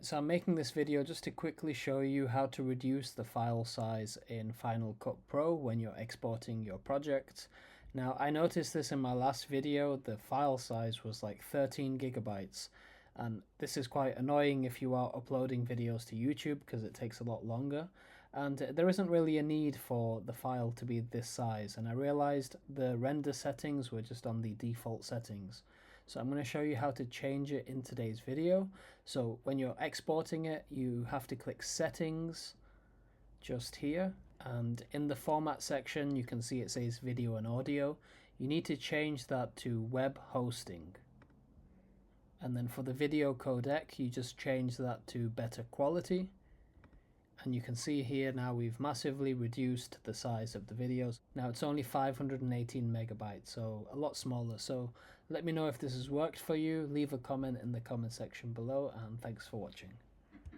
So I'm making this video just to quickly show you how to reduce the file size in Final Cut Pro when you're exporting your project. Now I noticed this in my last video, the file size was like 13 gigabytes, and this is quite annoying if you are uploading videos to YouTube because it takes a lot longer, and there isn't really a need for the file to be this size, and I realized the render settings were just on the default settings. So I'm going to show you how to change it in today's video. So when you're exporting it, you have to click Settings just here, and in the Format section you can see it says Video and Audio. You need to change that to Web Hosting. And then for the video codec, you just change that to Better Quality. And you can see here now we've massively reduced the size of the videos. Now it's only 518 megabytes, so a lot smaller. So let me know if this has worked for you. Leave a comment in the comment section below, and thanks for watching.